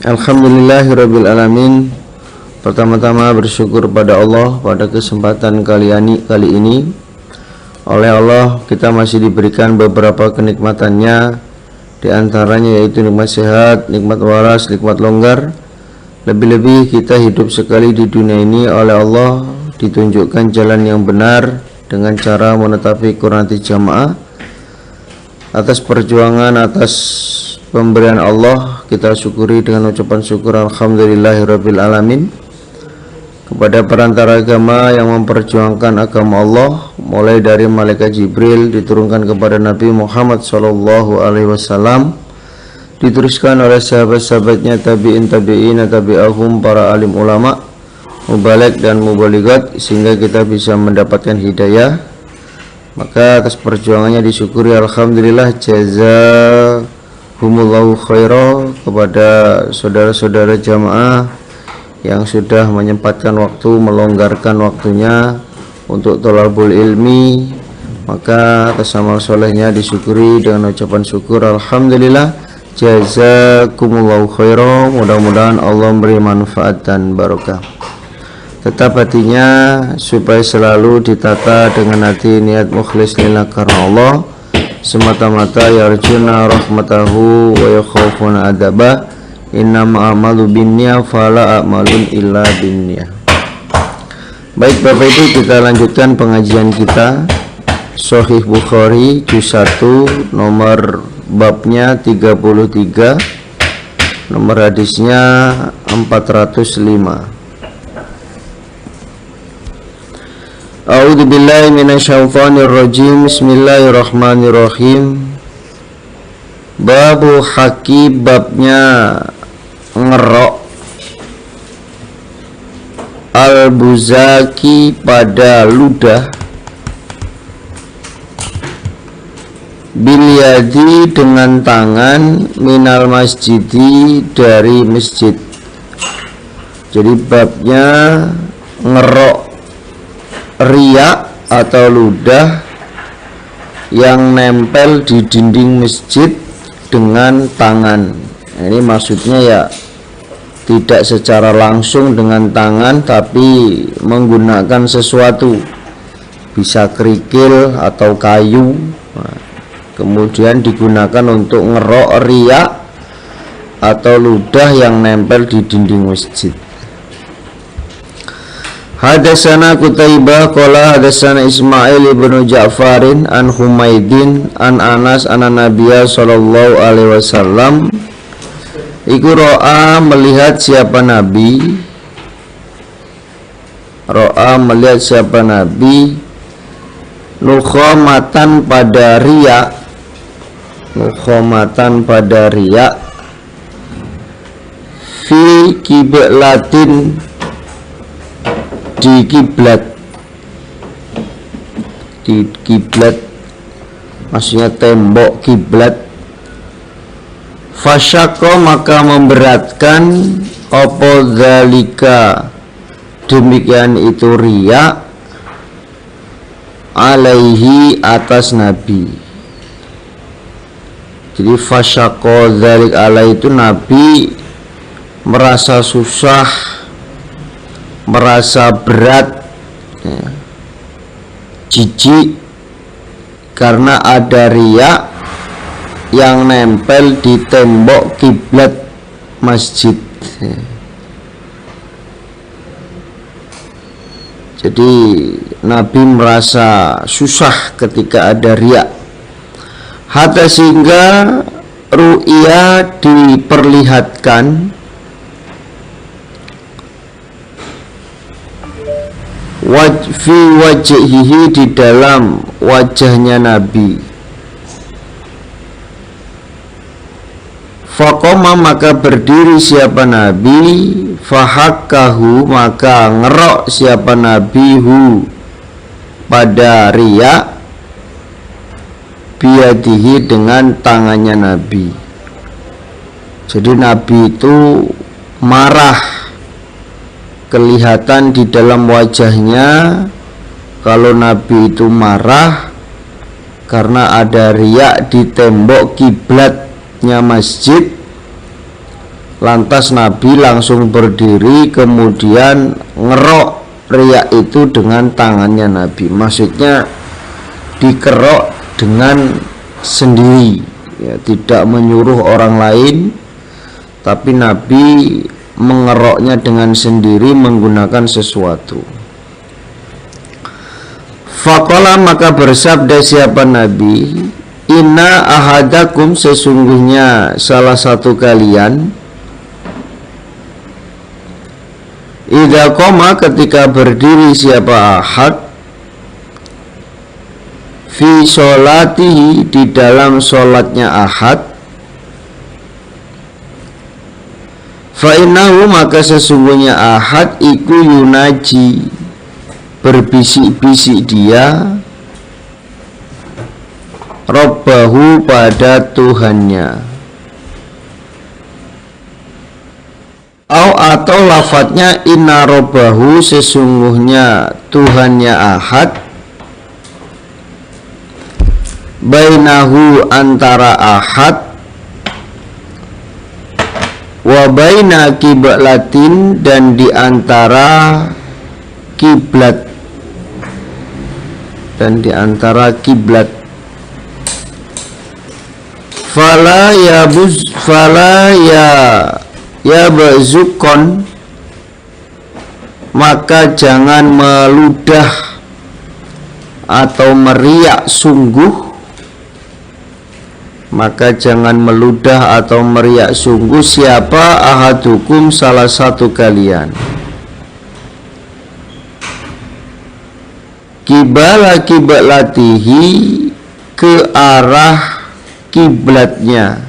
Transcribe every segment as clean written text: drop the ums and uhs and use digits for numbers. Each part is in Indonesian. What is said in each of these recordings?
Alhamdulillahirabbil alamin. Pertama-tama bersyukur pada Allah pada kesempatan kali ini. Oleh Allah kita masih diberikan beberapa kenikmatannya, di antaranya yaitu nikmat sehat, nikmat waras, nikmat longgar. Lebih-lebih kita hidup sekali di dunia ini oleh Allah ditunjukkan jalan yang benar dengan cara menetapi Qur'an jamaah. Atas perjuangan, atas pemberian Allah kita syukuri dengan ucapan syukur alhamdulillahirabbil alamin kepada perantara agama yang memperjuangkan agama Allah, mulai dari malaikat Jibril diturunkan kepada Nabi Muhammad SAW, diteruskan oleh sahabat-sahabatnya, tabi'in, tabi'ahum, para alim ulama, mubalik dan mubaligat, sehingga kita bisa mendapatkan hidayah. Maka atas perjuangannya disyukuri alhamdulillah, jazakumullahu khairah kepada saudara-saudara jamaah yang sudah menyempatkan waktu, melonggarkan waktunya untuk thalabul ilmi. Maka atas amal solehnya disyukuri dengan ucapan syukur alhamdulillah, jazakumullahu khairah. Mudah-mudahan Allah memberi manfaat dan barokah. Tetap hatinya supaya selalu ditata dengan hati niat mukhlis lillah karena Allah, semata-mata yarjuna rahmatahu wa yakhafuna adabah. Innama a'malu binniyah fala a'malun illa binniyah. Baik Bapak Ibu, kita lanjutkan pengajian kita Sahih Bukhari juz 1, nomor babnya 33, nomor hadisnya 405. A'udzu billahi minasyaitonir rajim. Bismillahirrahmanirrahim. Babu haki, babnya ngerok al-buzaki pada ludah, bilyadi dengan tangan, minal masjidi dari masjid. Jadi babnya ngerok riak atau ludah yang nempel di dinding masjid dengan tangan. Ini maksudnya ya tidak secara langsung dengan tangan, tapi menggunakan sesuatu, bisa kerikil atau kayu, kemudian digunakan untuk ngerok riak atau ludah yang nempel di dinding masjid. Hadatsana Qutaibah qala hadatsana Ismail ibnu Ja'farin an Humaidin an Anas anna Nabiyya sallallahu alaihi wasallam iku ro'a melihat siapa Nabi, ro'a melihat siapa Nabi, nukhamatan pada riya, nukhamatan pada riya, fi kiblatin di kiblat, di kiblat maksudnya tembok kiblat. Fasyaqqa maka memberatkan apa zalika demikian itu riya, alaihi atas Nabi. Jadi fasyaqqa zalik alaihi itu Nabi merasa susah, merasa berat, ya, jijik karena ada riya yang nempel di tembok kiblat masjid. Jadi Nabi merasa susah ketika ada riya, hatta sehingga ru'ya diperlihatkan fi wajhihi di dalam wajahnya Nabi. Faqama maka berdiri siapa Nabi, fahakkahu maka ngerok siapa Nabi hu pada riya, biyadihi dengan tangannya Nabi. Jadi Nabi itu marah, kelihatan di dalam wajahnya kalau Nabi itu marah karena ada riak di tembok kiblatnya masjid, Lantas Nabi langsung berdiri, kemudian ngerok riak itu dengan tangannya Nabi. Maksudnya dikerok dengan sendiri, ya, tidak menyuruh orang lain, tapi Nabi mengeroknya dengan sendiri menggunakan sesuatu. Faqala, maka bersabda siapa Nabi, inna ahadakum, sesungguhnya salah satu kalian, idza qoma, ketika berdiri siapa ahad, fi sholatihi, di dalam sholatnya ahad, fa innahu, maka sesungguhnya ahad iku yunaji, berbisik-bisik dia, Rabbahu, pada Tuhannya. Atau lafadznya inna Rabbahu, sesungguhnya Tuhannya ahad, bainahu, antara ahad, wa baina kiblatin, dan di antara kiblat, fala ya bazukon, maka jangan meludah atau meriak sungguh, siapa ahadukum, salah satu kalian, kibala kiblatihi, ke arah kiblatnya,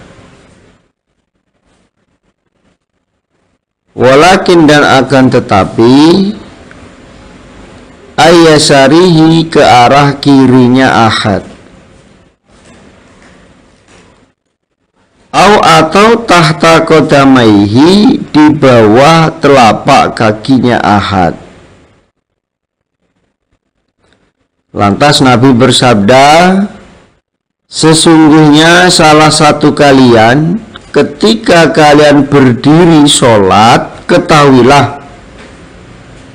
walakin, dan akan tetapi, ayasarihi, ke arah kirinya ahad, atau tahta qodamaihi, di bawah telapak kakinya ahad. Lantas Nabi bersabda, sesungguhnya salah satu kalian, ketika kalian berdiri sholat, ketahuilah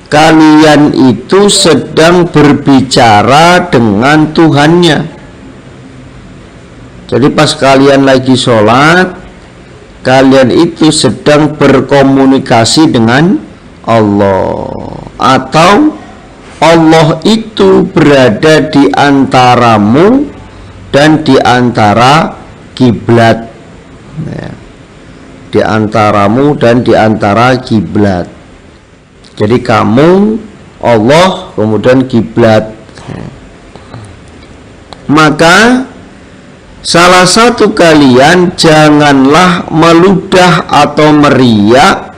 kalian itu sedang berbicara dengan Tuhannya. Jadi pas kalian lagi sholat, kalian itu sedang berkomunikasi dengan Allah, atau Allah itu berada di antaramu dan di antara kiblat, ya, di antaramu dan di antara kiblat. Jadi kamu, Allah, kemudian kiblat. Maka salah satu kalian janganlah meludah atau meriak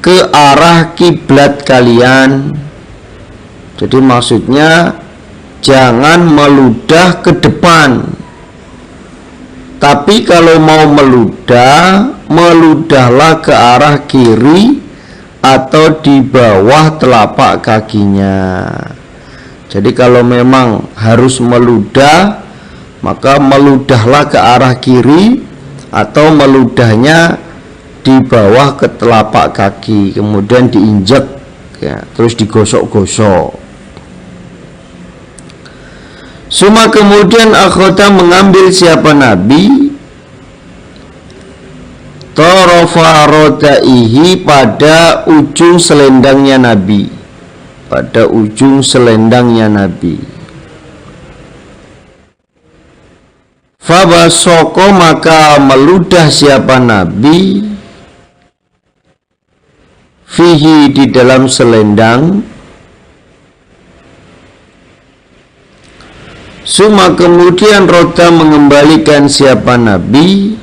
ke arah kiblat kalian. Jadi maksudnya jangan meludah ke depan. Tapi kalau mau meludah, meludahlah ke arah kiri atau di bawah telapak kakinya. Jadi kalau memang harus meludah, maka meludahlah ke arah kiri atau meludahnya di bawah ke telapak kaki, kemudian diinjak, ya, terus digosok-gosok. Suma kemudian akhota, mengambil siapa Nabi, tarafa rodaihi, pada ujung selendangnya Nabi, Fabasoko, maka meludah siapa Nabi, fihi, di dalam selendang. Suma kemudian roda, mengembalikan siapa Nabi,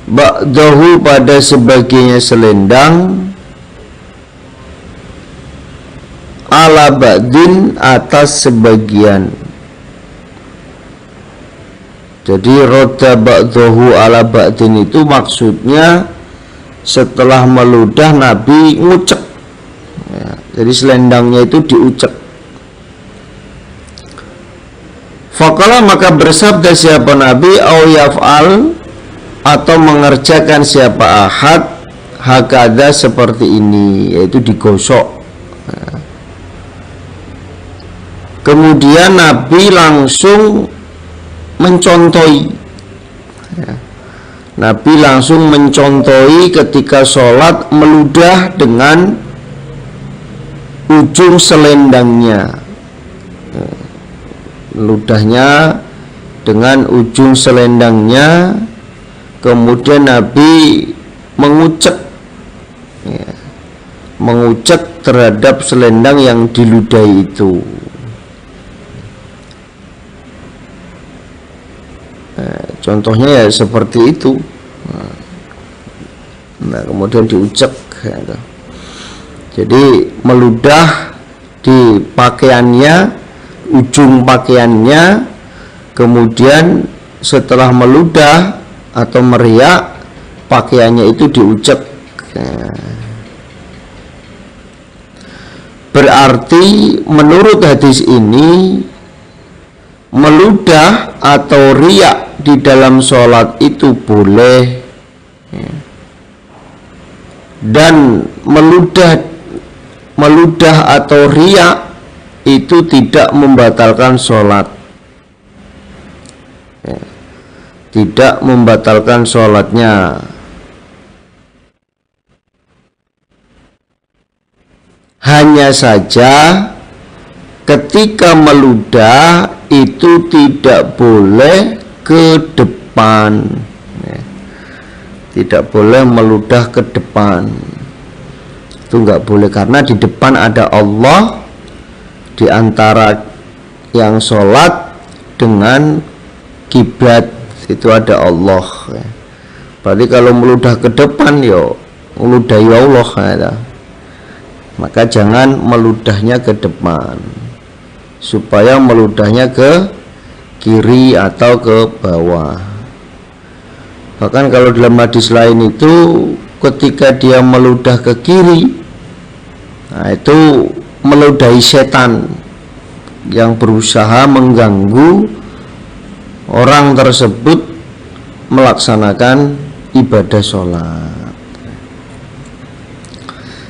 ba'dahu, pada sebagiannya selendang, ala ba'din, atas sebagian. Jadi roda ba'dahu ala ba'din itu maksudnya setelah meludah Nabi ngucek, ya, jadi selendangnya itu diucek. Faqala, maka bersabda siapa Nabi, au yaf'al, atau mengerjakan siapa ahad hakada seperti ini, yaitu digosok. Kemudian Nabi langsung mencontohi, Nabi langsung mencontohi ketika sholat meludah dengan ujung selendangnya, meludahnya dengan ujung selendangnya. Kemudian Nabi mengucek, mengucek terhadap selendang yang diludahi itu. Contohnya ya seperti itu. Nah, kemudian diucek. Jadi meludah di pakaiannya, ujung pakaiannya, kemudian setelah meludah atau meriak, pakaiannya itu diucek. Berarti menurut hadis ini, meludah atau riak di dalam sholat itu boleh, dan meludah atau riak itu tidak membatalkan sholat, tidak membatalkan sholatnya. Hanya saja ketika meludah itu tidak boleh ke depan, tidak boleh meludah ke depan. Itu nggak boleh, karena di depan ada Allah, di antara yang sholat dengan kiblat itu ada Allah. Berarti kalau meludah ke depan, yo meludahi Allah. Maka jangan meludahnya ke depan, supaya meludahnya ke kiri atau ke bawah. Bahkan kalau dalam hadis lain itu ketika dia meludah ke kiri, nah itu meludahi setan yang berusaha mengganggu orang tersebut melaksanakan ibadah sholat.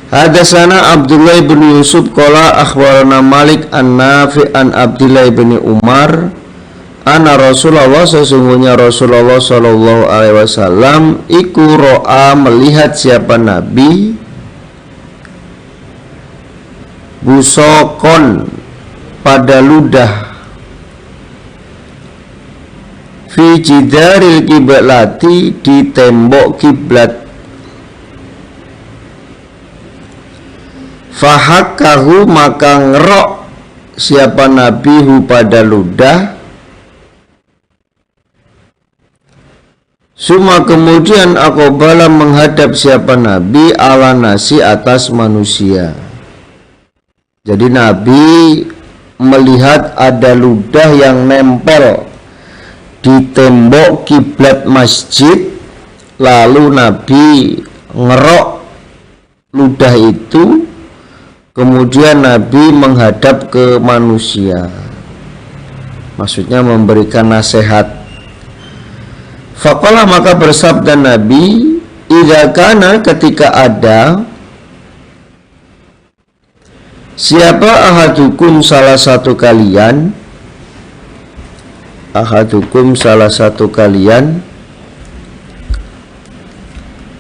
Hadatsana Abdullah bin Yusuf qala akhbarana Malik an-Nafi' an Abdullah bin Umar anna Rasulullah, sesungguhnya Rasulullah sallallahu alaihi wasallam iku ro'a, melihat siapa Nabi, busokon pada ludah, fi jidaril kiblati di tembok kiblat, fahakahu maka ngerok siapa Nabi hu pada ludah, suma kemudian aqbala menghadap siapa Nabi ala nasi atas manusia. Jadi Nabi melihat ada ludah yang nempel di tembok kiblat masjid, lalu Nabi ngerok ludah itu, kemudian Nabi menghadap ke manusia, maksudnya memberikan nasihat. Faqala maka bersabda Nabi, idza kana ketika ada siapa ahadukum salah satu kalian,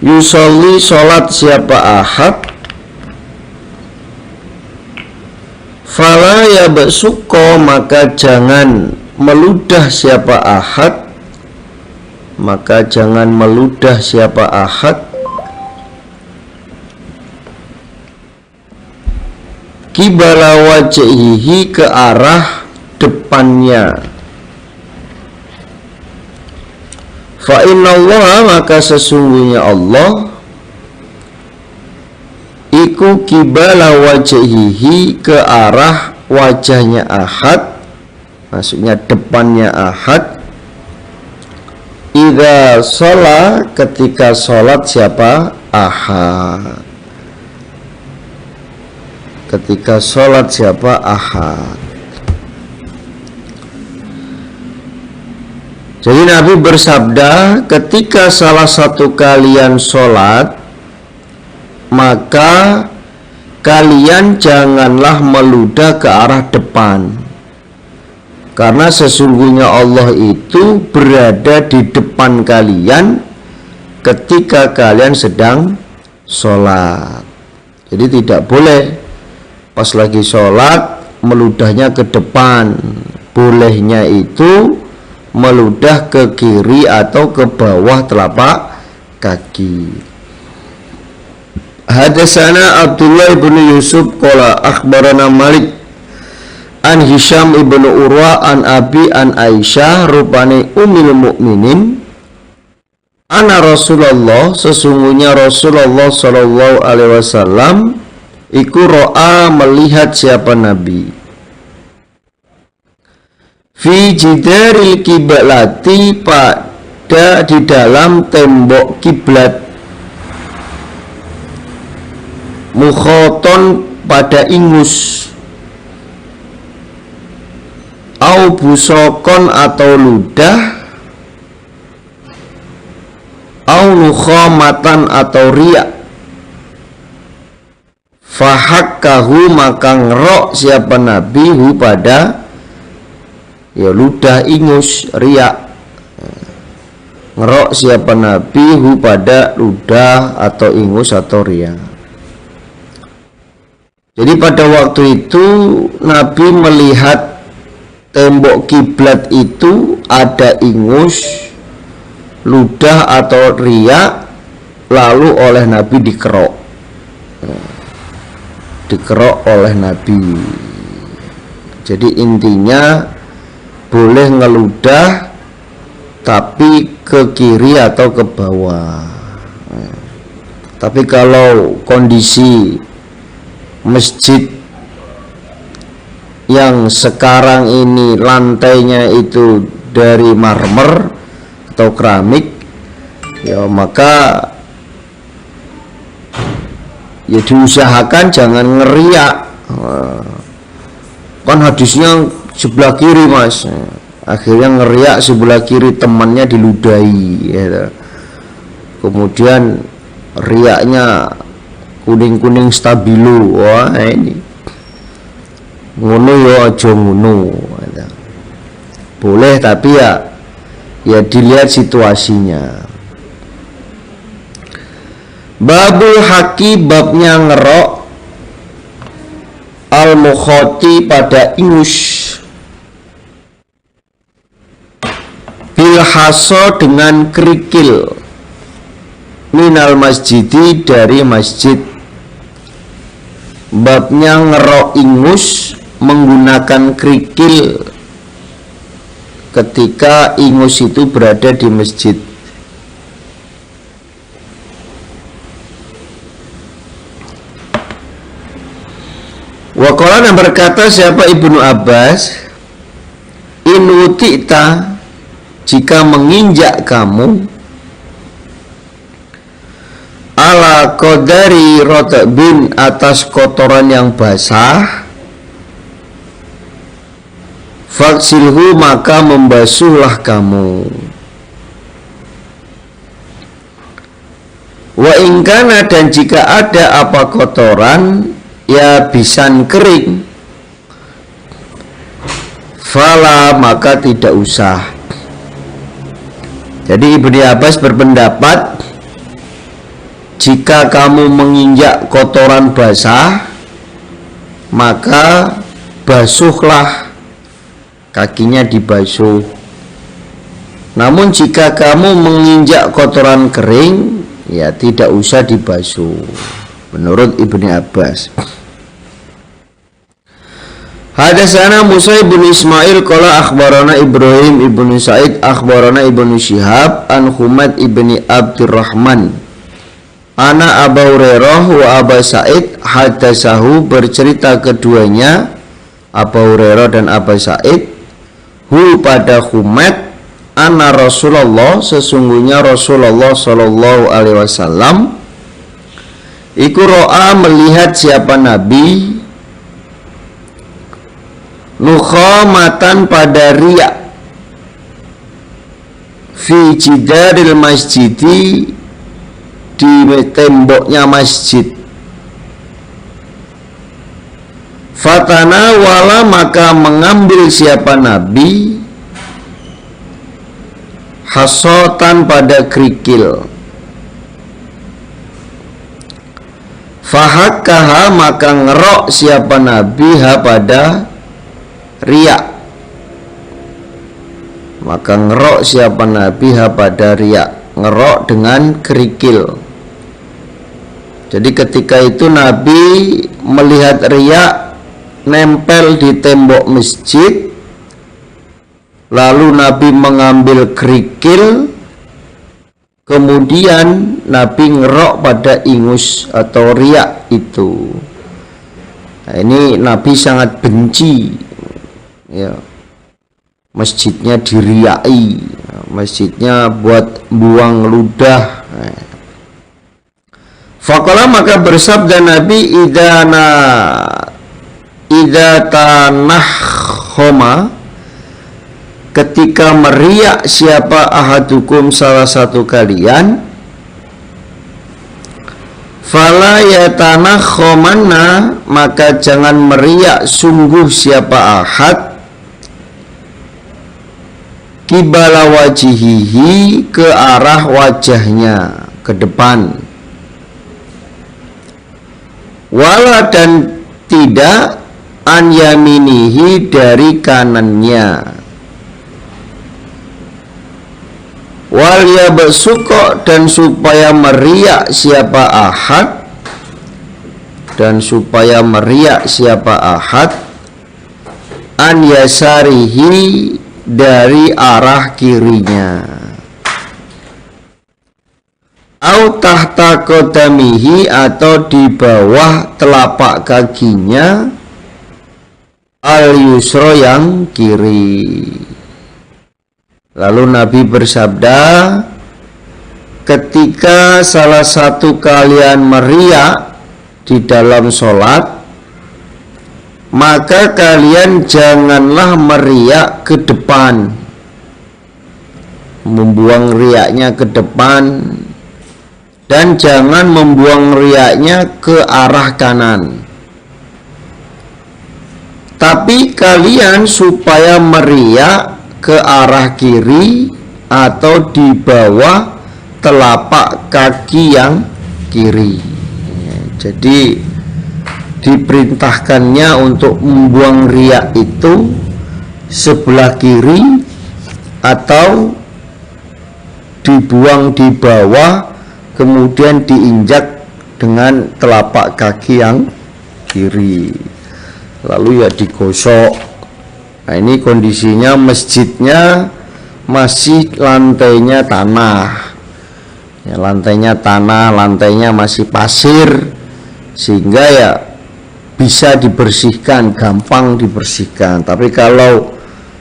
yusolli sholat siapa ahad, fala yabsuqa maka jangan meludah siapa ahad, maka jangan meludah siapa ahad, kibala wajhihi ke arah depannya, fa innallaha maka sesungguhnya Allah iku kibala wajhihi ke arah wajahnya ahad, maksudnya depannya ahad, idza sholat ketika sholat siapa ahad, ketika sholat siapa ahad. Jadi Nabi bersabda, ketika salah satu kalian sholat, maka kalian janganlah meludah ke arah depan, karena sesungguhnya Allah itu berada di depan kalian ketika kalian sedang sholat. Jadi tidak boleh pas lagi sholat meludahnya ke depan. Bolehnya itu meludah ke kiri atau ke bawah telapak kaki. Hadatsana Abdullah bin Yusuf qala akhbarana Malik an Hisham ibn Urwa an Abi an Aisyah rupane Ummul Mukminin ana Rasulullah, sesungguhnya Rasulullah sallallahu alaihi wasallam iku ro'a, melihat siapa Nabi, fi jidaril kiblati, pada di dalam tembok kiblat, mukhoton, pada ingus, au busokon, atau ludah, au nukhamatan, atau riak, fahakkahu, maka ngerok siapa Nabi hu pada ya ludah, ingus, riak, ngerok siapa Nabi hu pada ludah atau ingus atau riak. Jadi pada waktu itu Nabi melihat tembok kiblat itu ada ingus, ludah atau riak, lalu oleh Nabi dikerok oleh Nabi. Jadi intinya boleh ngeludah tapi ke kiri atau ke bawah. Tapi kalau kondisi masjid yang sekarang ini lantainya itu dari marmer atau keramik, ya maka ya diusahakan jangan ngeriak. Kan hadisnya sebelah kiri mas, akhirnya ngeriak sebelah kiri, temannya diludahi ya. Kemudian riaknya kuning-kuning stabilo, wah ini ngono ya aja ngono ya. Boleh tapi ya dilihat situasinya. Babul haki, babnya ngerok, al-mukhoti, pada ingus, bil haso, dengan kerikil, minal masjidi, dari masjid. Babnya ngerok ingus menggunakan kerikil ketika ingus itu berada di masjid. Waqala, berkata siapa Ibnu Abbas, in wuti'ta, jika menginjak kamu, ala qadari rotbin, atas kotoran yang basah, faksilhu, maka membasuhlah kamu. Wa ingkana, dan jika ada apa kotoran ya bisan kering, fala, maka tidak usah. Jadi Ibnu Abbas berpendapat, jika kamu menginjak kotoran basah, maka basuhlah, kakinya dibasuh. Namun jika kamu menginjak kotoran kering, ya tidak usah dibasuh, menurut Ibnu Abbas. Hadatsana Musa bin Ismail qala akhbarana Ibrahim ibnu Sa'id akhbarana Ibnu Syihab an Humaid ibni Abdurrahman ana Abu Hurairah wa Abu Sa'id hadatsahu, bercerita keduanya Abu Hurairah dan Abu Sa'id, hu pada Humaid, anna Rasulullah, sesungguhnya Rasulullah sallallahu alaihi wasallam iku ro'a, melihat siapa Nabi, nukhamatan, pada riak, fi jidaril masjidi, di temboknya masjid. Fatanawala, maka mengambil siapa Nabi hasotan pada kerikil. Fahakkaha, maka ngerok siapa Nabi ha pada riak. Maka ngerok siapa Nabi ha pada riak, ngerok dengan kerikil. Jadi ketika itu Nabi melihat riak nempel di tembok masjid, lalu Nabi mengambil kerikil, kemudian Nabi ngerok pada ingus atau riak itu. Nah, ini Nabi sangat benci, ya, masjidnya diriai, masjidnya buat buang ludah. Faqala, maka bersabda Nabi, idza tanahhoma, ketika meriak siapa ahadukum salah satu kalian, fala yatanahhomanna, maka jangan meriak sungguh siapa ahad, qibala wajihihi, ke arah wajahnya, ke depan. Wala, dan tidak, an yaminihi, dari kanannya. Wal yabsuqa, dan supaya meriak siapa ahad, dan supaya meriak siapa ahad, an yasarihi, dari arah kirinya. Au tahta qadamihi, atau di bawah telapak kakinya, al yusra, yang kiri. Lalu Nabi bersabda, ketika salah satu kalian meriak di dalam sholat, maka kalian janganlah meriak ke depan, membuang riaknya ke depan, dan jangan membuang riaknya ke arah kanan. Tapi kalian supaya meriak ke arah kiri atau di bawah telapak kaki yang kiri. Jadi diperintahkannya untuk membuang riak itu sebelah kiri atau dibuang di bawah, kemudian diinjak dengan telapak kaki yang kiri, lalu ya digosok. Nah, ini kondisinya masjidnya masih lantainya tanah, ya, lantainya tanah, lantainya masih pasir, sehingga ya bisa dibersihkan, gampang dibersihkan. Tapi kalau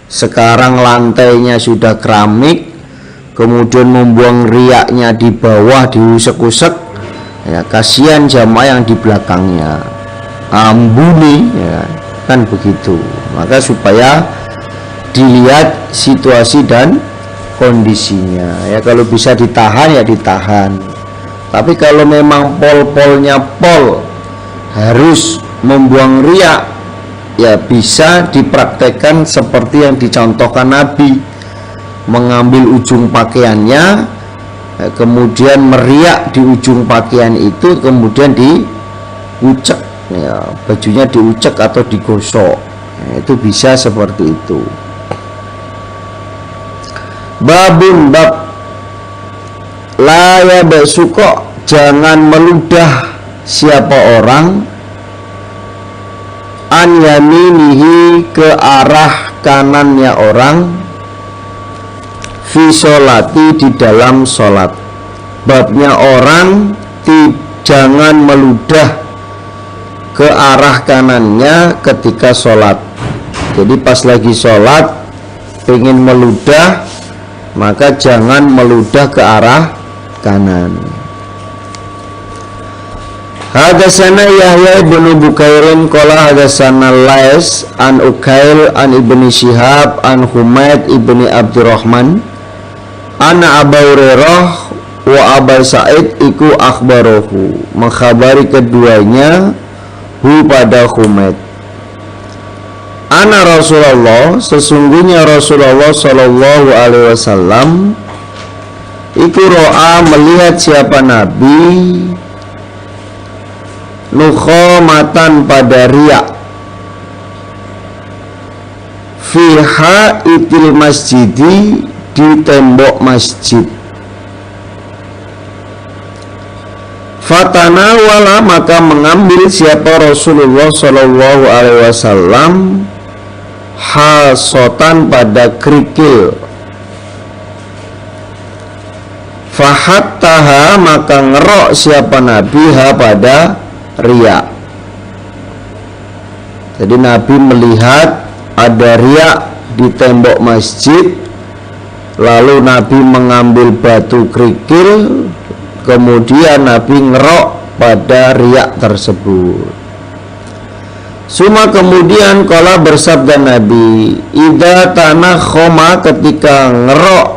sekarang lantainya sudah keramik, kemudian membuang riaknya di bawah, diusek-usek, ya kasihan jamaah yang di belakangnya, ambuni, ya kan begitu. Maka supaya dilihat situasi dan kondisinya, ya kalau bisa ditahan ya ditahan. Tapi kalau memang pol-polnya pol harus membuang riak, ya bisa dipraktekkan seperti yang dicontohkan Nabi, mengambil ujung pakaiannya, kemudian meriak di ujung pakaian itu, kemudian diucek, ya, bajunya diucek atau digosok, ya, itu bisa seperti itu. Babun, bab la yabsuqa, jangan meludah siapa orang, an yaminihi, ke arah kanannya orang, fi sholati, di dalam sholat. Babnya orang jangan meludah ke arah kanannya ketika sholat. Jadi pas lagi sholat pengen meludah, maka jangan meludah ke arah kanan. Hadatsana Yahya bin Bukairin qala hadatsana Lais an Ukail an Ibni Syihab an Humaid ibni Abdurrahman Ana Abu Hurairah wa Abu Sa'id iku akhbarahu, mengkhabari keduanya hu pada Humaid. Ana Rasulullah, sesungguhnya Rasulullah sallallahu alaihi wasallam iku ro'a, melihat siapa Nabi, nukhamatan pada riak, fiha itil masjidi, di tembok masjid. Fatanawala, maka mengambil siapa Rasulullah sallallahu alaihi wasallam hasotan pada kerikil. Fahattaha, maka ngerok siapa Nabi ha pada riak. Jadi Nabi melihat ada riak di tembok masjid, lalu Nabi mengambil batu kerikil, kemudian Nabi ngerok pada riak tersebut. Suma kemudian kala bersabda Nabi, idza tanakhoma, ketika ngerok,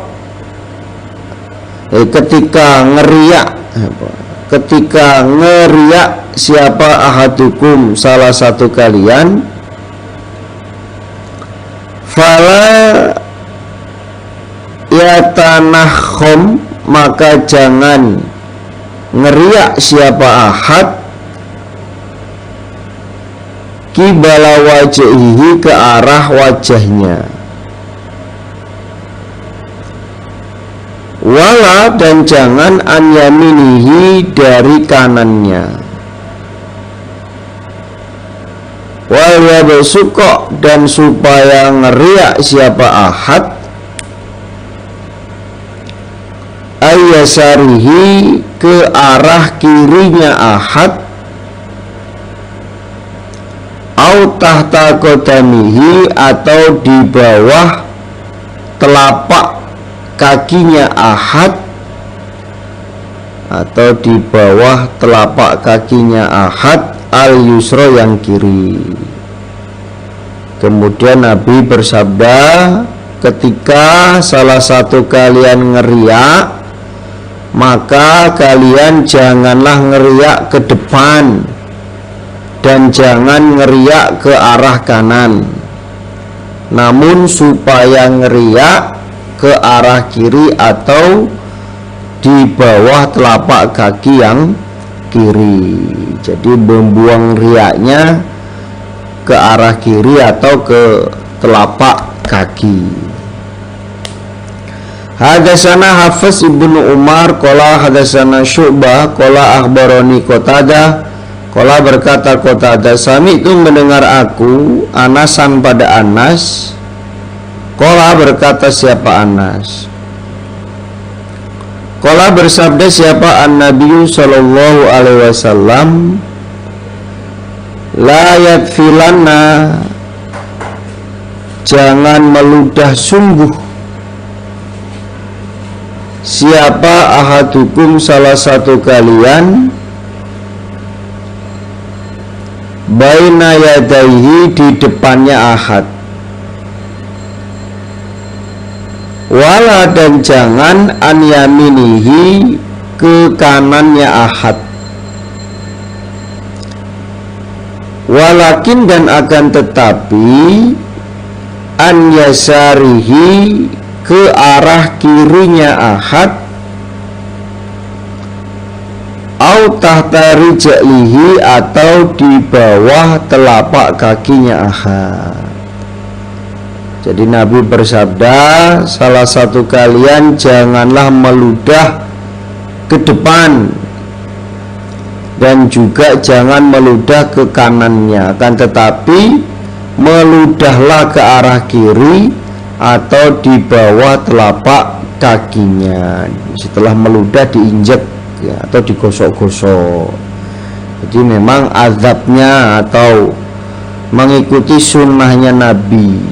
ketika ngeriak, ketika ngeriak siapa ahadukum, salah satu kalian, fala yatanakhom, maka jangan ngeriak siapa ahad, kibala wajhihi, ke arah wajahnya, wala, dan jangan an yaminihi, dari kanannya, wal yabsuqa, dan supaya ngeriak siapa ahad ayyasarihi, ke arah kirinya ahad, au tahta qadamihi, atau di bawah telapak kakinya ahad, atau di bawah telapak kakinya ahad, al yusra, yang kiri. Kemudian Nabi bersabda, ketika salah satu kalian ngeriak, maka kalian janganlah ngeriak ke depan dan jangan ngeriak ke arah kanan, namun supaya ngeriak ke arah kiri atau di bawah telapak kaki yang kiri. Jadi membuang riaknya ke arah kiri atau ke telapak kaki. Hadasana Hafiz ibnu Umar qala hadasana Syu'bah qala akhbaroni Qatadah qala, berkata Qatadah, sami itu mendengar aku Anasan pada Anas, qala, berkata siapa Anas, qala, bersabda siapa an-Nabi sallallahu alaihi wasallam, la yadfilanna, jangan meludah sungguh siapa ahadukum, salah satu kalian, baina yadaihi, di depannya ahad, wala, dan jangan an yaminihi, ke kanannya ahad, walakin, dan akan tetapi, an yasarihi, ke arah kirinya ahad, au tahta rijlihi, atau di bawah telapak kakinya ahad. Jadi Nabi bersabda, salah satu kalian janganlah meludah ke depan dan juga jangan meludah ke kanannya, akan tetapi meludahlah ke arah kiri atau di bawah telapak kakinya. Setelah meludah diinjek ya, atau digosok-gosok. Jadi memang azabnya atau mengikuti sunnahnya Nabi,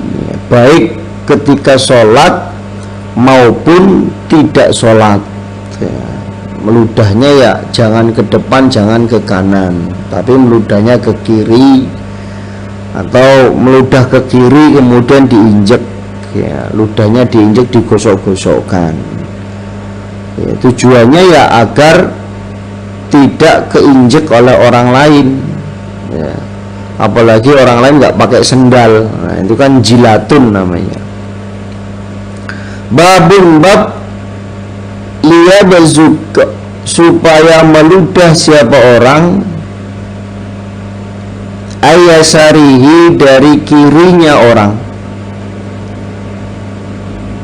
baik ketika sholat maupun tidak sholat ya. Meludahnya ya jangan ke depan, jangan ke kanan, tapi meludahnya ke kiri, atau meludah ke kiri kemudian diinjek ya, ludahnya diinjek, digosok-gosokkan. Ya, tujuannya ya agar tidak keinjek oleh orang lain, ya. Apalagi orang lain nggak pakai sendal, nah, itu kan jilatun namanya. Babun bab liyabzuk, supaya meludah siapa orang, ayasarihi dari kirinya orang,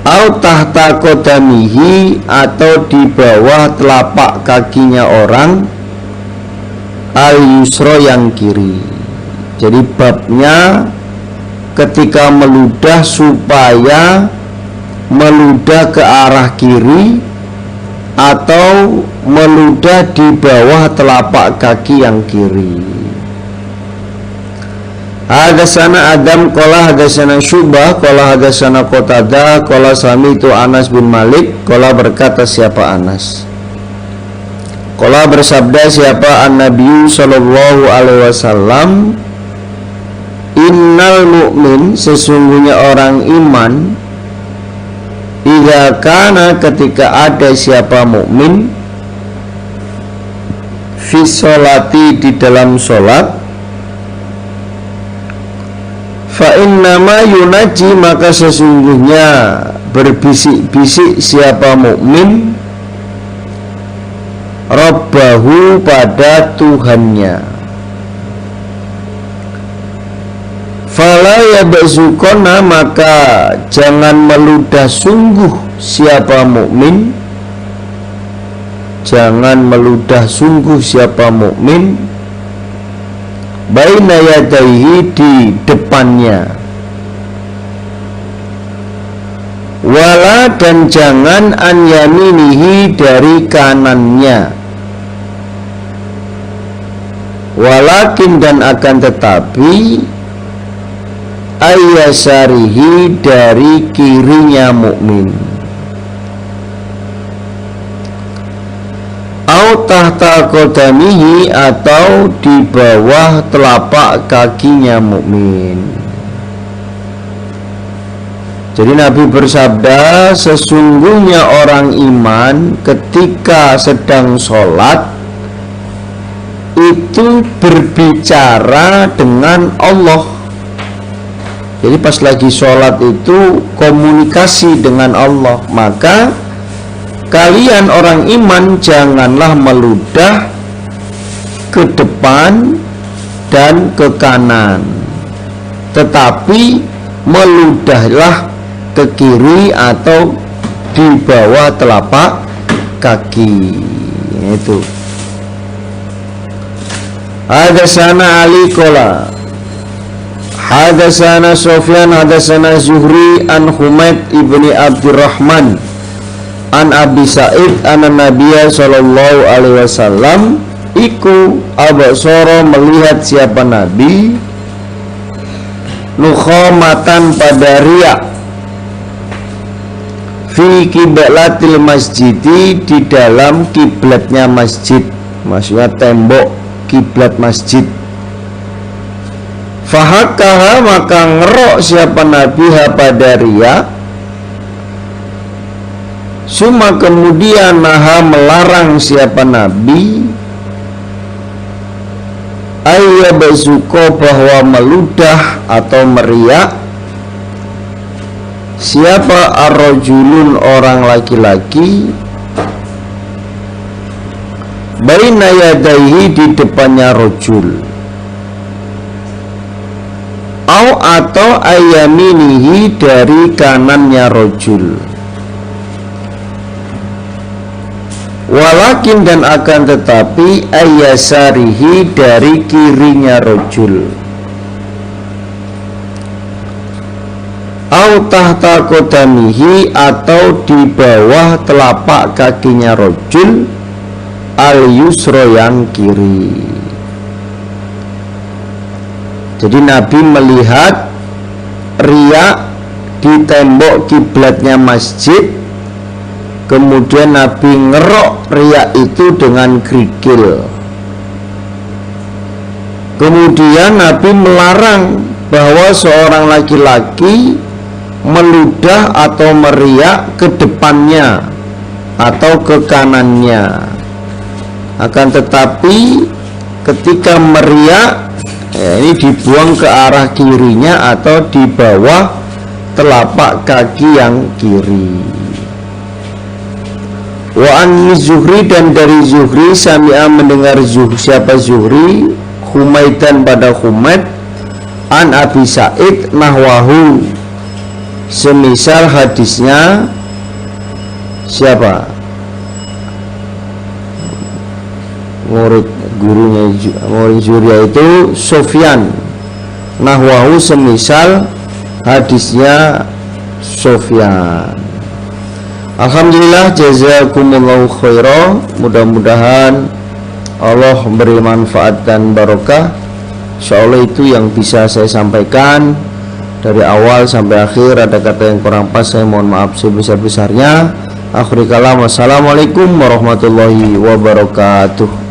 au tahta qadamihi atau di bawah telapak kakinya orang, al yusra yang kiri. Jadi babnya ketika meludah supaya meludah ke arah kiri atau meludah di bawah telapak kaki yang kiri. Hadasana Adam qala hadasana Syu'bah qala hadasana Qatadah qala sami'tu Anas bin Malik qala berkata siapa Anas, qala bersabda siapa an-Nabi sallallahu alaihi wasallam, innal mu'min, sesungguhnya orang iman, idza kana, ketika ada siapa mukmin, fi sholati, di dalam sholat, fa innama yunaji, maka sesungguhnya berbisik-bisik siapa mukmin, Rabbahu, pada Tuhannya. Fala yabzukona, maka jangan meludah sungguh siapa mukmin, jangan meludah sungguh siapa mukmin, baina yadaihi, di depannya, wala, dan jangan an yaminihi, dari kanannya, walakin, dan akan tetapi, ayasarihi, dari kirinya mukmin, au tahta qadamihi, atau di bawah telapak kakinya mukmin. Jadi Nabi bersabda, sesungguhnya orang iman ketika sedang sholat itu berbicara dengan Allah. Jadi pas lagi sholat itu komunikasi dengan Allah. Maka kalian orang iman janganlah meludah ke depan dan ke kanan, tetapi meludahlah ke kiri atau di bawah telapak kaki. Itu. Hadasana Ali qala hadasana Sufyan hadasana Zuhri an Humaid ibni Abdurrahman an Abi Sa'id anna Nabiya sallallahu alaihi wasallam iku abasara, melihat siapa Nabi, nukhamatan, pada riak, fi qiblatil masjidi, di dalam kiblatnya masjid, maksudnya tembok kiblat masjid. Fahakaha, maka ngerok siapa Nabi pada riya, suma kemudian naha, melarang siapa Nabi, ayyabazuko, bahwa meludah atau meriak, siapa ar-rajulun, orang laki-laki, baina yadaihi, di depannya rajul, au, atau ayaminihi, dari kanannya rajul, walakin, dan akan tetapi, ayasarihi, dari kirinya rajul, au tahta qadamihi, atau di bawah telapak kakinya rajul, al yusra, yang kiri. Jadi Nabi melihat riak di tembok kiblatnya masjid, kemudian Nabi ngerok riak itu dengan kerikil. Kemudian Nabi melarang bahwa seorang laki-laki meludah atau meriak ke depannya, atau ke kanannya. Akan tetapi ketika meriak, ini dibuang ke arah kirinya atau di bawah telapak kaki yang kiri. Wa an Zuhri, dan dari Zuhri, sami'a mendengar siapa Zuhri, Humaidan pada Humaid, an Abi Sa'id nahwahu, semisal hadisnya siapa? Murid Zuhri itu Sufyan, nahwahu semisal hadisnya Sufyan. Alhamdulillah, jazakumullahu khairan. Mudah-mudahan Allah beri manfaat dan barokah. Insyaallah itu yang bisa saya sampaikan dari awal sampai akhir. Ada kata yang kurang pas, saya mohon maaf sebesar-besarnya. Akhir kalam, wassalamualaikum warahmatullahi wabarakatuh.